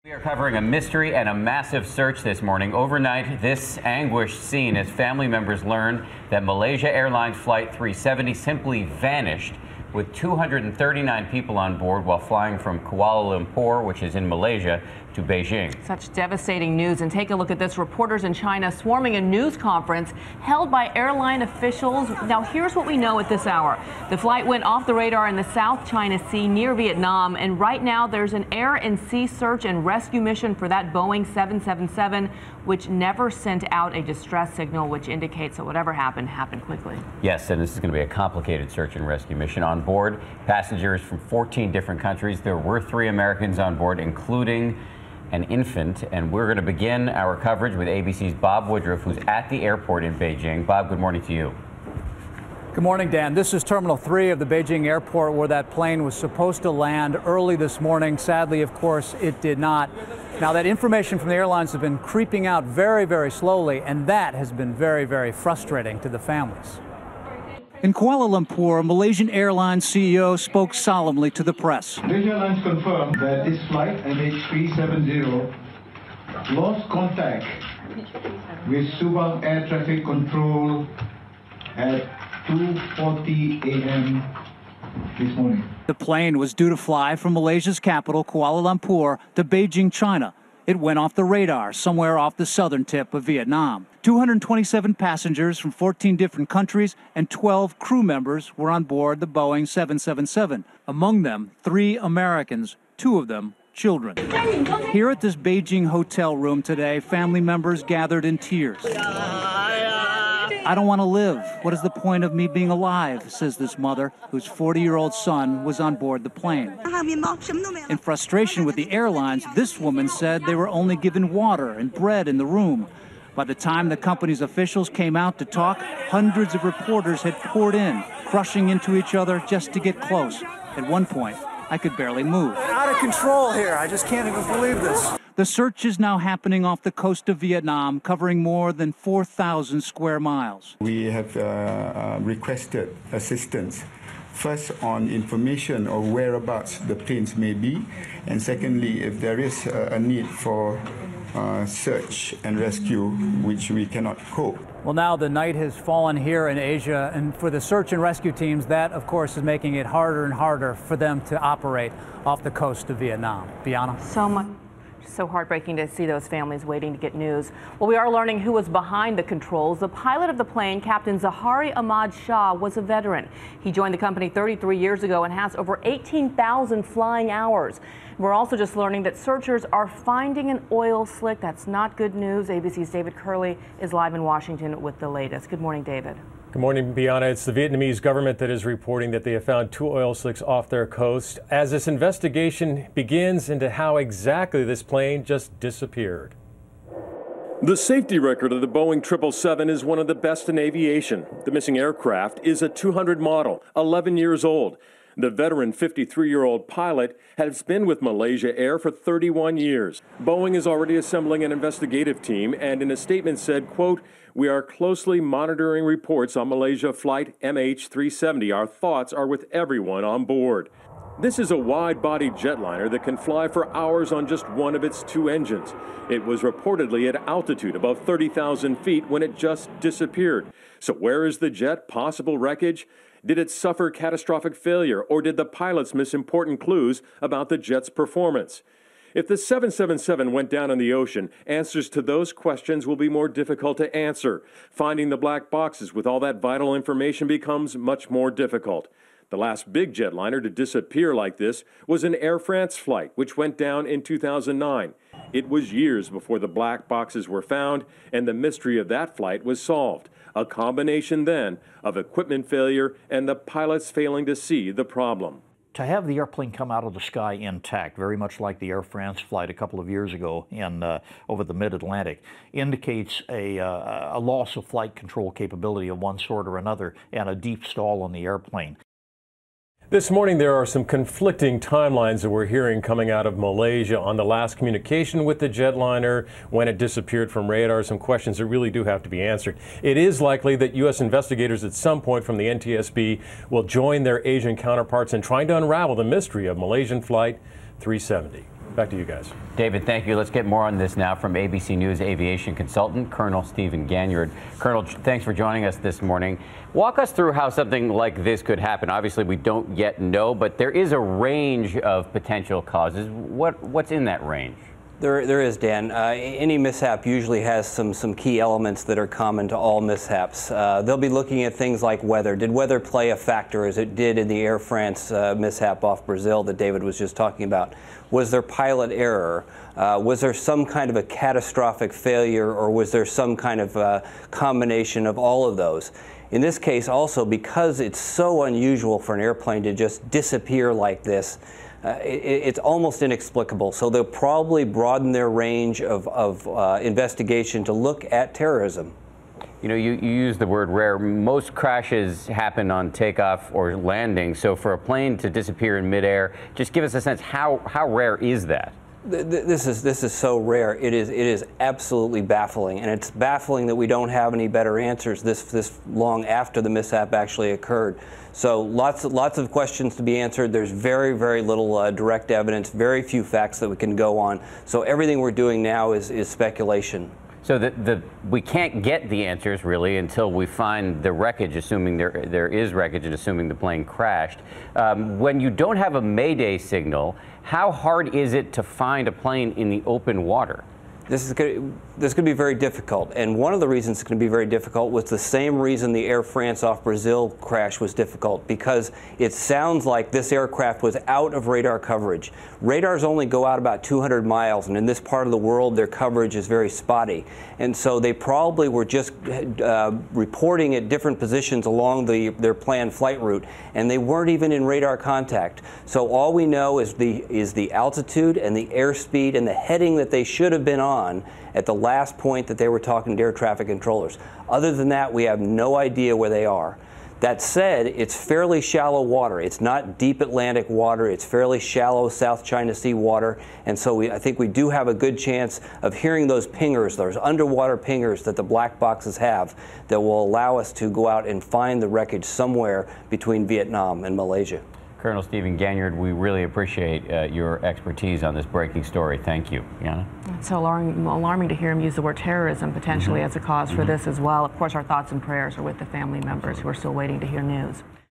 We are covering a mystery and a massive search this morning. Overnight, this anguished scene as family members learn that Malaysia Airlines Flight 370 simply vanished with 239 people on board while flying from Kuala Lumpur, which is in Malaysia, to Beijing. Such devastating news. And take a look at this. Reporters in China swarming a news conference held by airline officials. Now, here's what we know at this hour. The flight went off the radar in the South China Sea near Vietnam. And right now, there's an air and sea search and rescue mission for that Boeing 777, which never sent out a distress signal, which indicates that whatever happened quickly. Yes, and this is going to be a complicated search and rescue mission. On board, passengers from 14 different countries. There were 3 Americans on board, including an infant, and we're going to begin our coverage with ABC's Bob Woodruff, who's at the airport in Beijing. Bob, good morning to you. Good morning, Dan. This is Terminal 3 of the Beijing airport where that plane was supposed to land early this morning. Sadly, of course, it did not. Now, that information from the airlines has been creeping out very, very slowly, and that has been very, very frustrating to the families. In Kuala Lumpur, Malaysian Airlines CEO spoke solemnly to the press. Malaysia Airlines confirmed that this flight MH370 lost contact with Subang Air Traffic Control at 2:40 a.m. this morning. The plane was due to fly from Malaysia's capital, Kuala Lumpur, to Beijing, China. It went off the radar somewhere off the southern tip of Vietnam. 227 passengers from 14 different countries and 12 crew members were on board the Boeing 777. Among them, 3 Americans, 2 of them children. Here at this Beijing hotel room today, family members gathered in tears. I don't want to live. What is the point of me being alive, says this mother, whose 40-year-old son was on board the plane. In frustration with the airlines, this woman said they were only given water and bread in the room. By the time the company's officials came out to talk, hundreds of reporters had poured in, crushing into each other just to get close. At one point, I could barely move. Out of control here. I just can't even believe this. The search is now happening off the coast of Vietnam, covering more than 4,000 square miles. We have requested assistance, first on information of whereabouts the planes may be, and secondly, if there is a need for search and rescue, which we cannot cope. Well, now the night has fallen here in Asia, and for the search and rescue teams, that, of course, is making it harder and harder for them to operate off the coast of Vietnam. Bianna? So heartbreaking to see those families waiting to get news. Well, we are learning who was behind the controls. The pilot of the plane, Captain Zahari Ahmad Shah, was a veteran. He joined the company 33 years ago and has over 18,000 flying hours. We're also just learning that searchers are finding an oil slick. That's not good news. ABC's David Curley is live in Washington with the latest. Good morning, David. Good morning, Bianna. It's the Vietnamese government that is reporting that they have found 2 oil slicks off their coast as this investigation begins into how exactly this plane just disappeared. The safety record of the Boeing 777 is one of the best in aviation. The missing aircraft is a 200 model, 11 years old. The veteran 53-year-old pilot has been with Malaysia Air for 31 years. Boeing is already assembling an investigative team and in a statement said, quote, "We are closely monitoring reports on Malaysia Flight MH370. Our thoughts are with everyone on board." This is a wide-body jetliner that can fly for hours on just one of its 2 engines. It was reportedly at altitude above 30,000 feet when it just disappeared. So where is the jet? Possible wreckage? Did it suffer catastrophic failure, or did the pilots miss important clues about the jet's performance? If the 777 went down in the ocean, answers to those questions will be more difficult to answer. Finding the black boxes with all that vital information becomes much more difficult. The last big jetliner to disappear like this was an Air France flight, which went down in 2009. It was years before the black boxes were found, and the mystery of that flight was solved. A combination then of equipment failure and the pilots failing to see the problem. To have the airplane come out of the sky intact, very much like the Air France flight a couple of years ago over the mid-Atlantic, indicates a loss of flight control capability of one sort or another and a deep stall on the airplane. This morning, there are some conflicting timelines that we're hearing coming out of Malaysia on the last communication with the jetliner, when it disappeared from radar, some questions that really do have to be answered. It is likely that U.S. investigators at some point from the NTSB will join their Asian counterparts in trying to unravel the mystery of Malaysian Flight 370. Back to you guys. David, thank you. Let's get more on this now from ABC News aviation consultant Colonel Stephen Ganyard. Colonel, thanks for joining us this morning. Walk us through how something like this could happen. Obviously, we don't yet know, but there is a range of potential causes. What's in that range? There is, Dan. Any mishap usually has some key elements that are common to all mishaps. They'll be looking at things like weather. Did weather play a factor, as it did in the Air France mishap off Brazil that David was just talking about? Was there pilot error? Was there some kind of a catastrophic failure, or was there some kind of combination of all of those? In this case also, because it's so unusual for an airplane to just disappear like this, it's almost inexplicable. So they'll probably broaden their range of investigation to look at terrorism. You know, you use the word rare. Most crashes happen on takeoff or landing. So for a plane to disappear in midair, just give us a sense, how rare is that? This is so rare. It is absolutely baffling, and it's baffling that we don't have any better answers this long after the mishap actually occurred. So lots of questions to be answered. There's very little direct evidence, very few facts that we can go on. So everything we're doing now is speculation. So we can't get the answers really until we find the wreckage, assuming there is wreckage and assuming the plane crashed. When you don't have a mayday signal, how hard is it to find a plane in the open water? This is going to be very difficult, and one of the reasons it's going to be very difficult was the same reason the Air France off Brazil crash was difficult, because it sounds like this aircraft was out of radar coverage. Radars only go out about 200 miles, and in this part of the world their coverage is very spotty, and so they probably were just reporting at different positions along their planned flight route, and they weren't even in radar contact. So all we know is the altitude and the airspeed and the heading that they should have been on at the last point that they were talking to air traffic controllers. Other than that, we have no idea where they are. That said, it's fairly shallow water. It's not deep Atlantic water. It's fairly shallow South China Sea water. And so I think we do have a good chance of hearing those pingers, those underwater pingers that the black boxes have, that will allow us to go out and find the wreckage somewhere between Vietnam and Malaysia. Colonel Stephen Ganyard, we really appreciate your expertise on this breaking story. Thank you. Yana? It's so alarming to hear him use the word terrorism potentially as a cause for this as well. Of course, our thoughts and prayers are with the family members who are still waiting to hear news.